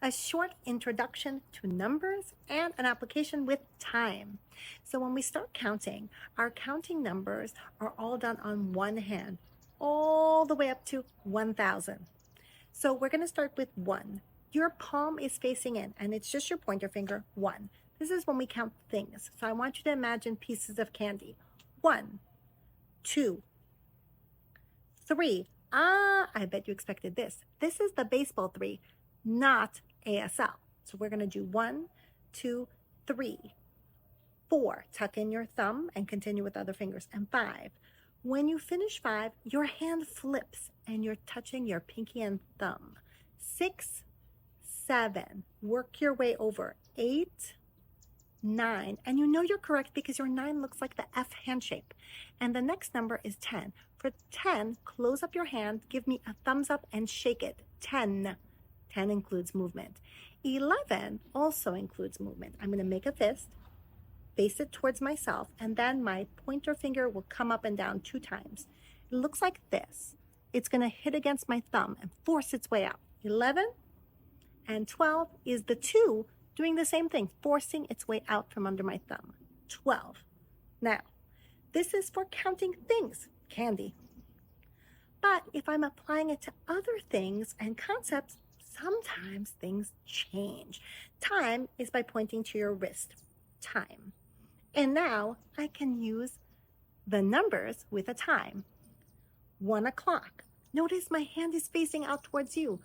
a short introduction to numbers and an application with time. So when we start counting, our counting numbers are all done on one hand, all the way up to 1,000. So we're going to start with 1. Your palm is facing in, and it's just your pointer finger, 1. This is when we count things. So I want you to imagine pieces of candy. 1, 2, 3. I bet you expected this. This is the baseball 3, not ASL. So we're going to do 1, 2, 3, 4. Tuck in your thumb and continue with other fingers. And 5. When you finish 5, your hand flips and you're touching your pinky and thumb. 6, 7. Work your way over. 8, 9. And you know you're correct because your 9 looks like the F hand shape. And the next number is 10. For 10, close up your hand, give me a thumbs up and shake it. 10. 10 includes movement. 11 also includes movement. I'm going to make a fist, face it towards myself, and then my pointer finger will come up and down 2 times. It looks like this. It's going to hit against my thumb and force its way out. 11 and 12 is the 2 doing the same thing, forcing its way out from under my thumb. 12. Now, this is for counting things, candy. But if I'm applying it to other things and concepts, sometimes things change. Time is by pointing to your wrist. Time. And now I can use the numbers with a time. 1 o'clock. Notice my hand is facing out towards you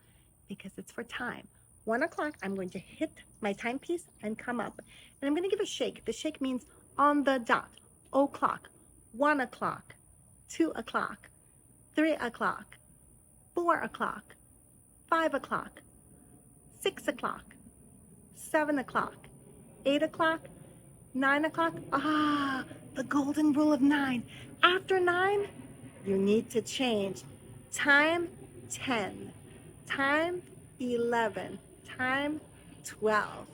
because it's for time. 1 o'clock, I'm going to hit my timepiece and come up. And I'm going to give a shake. The shake means on the dot. O'clock, 1 o'clock, 2 o'clock, 3 o'clock, 4 o'clock, 5 o'clock, 6 o'clock, 7 o'clock, 8 o'clock, 9 o'clock. The golden rule of 9. After 9, you need to change. Time 10, time 11, time 12.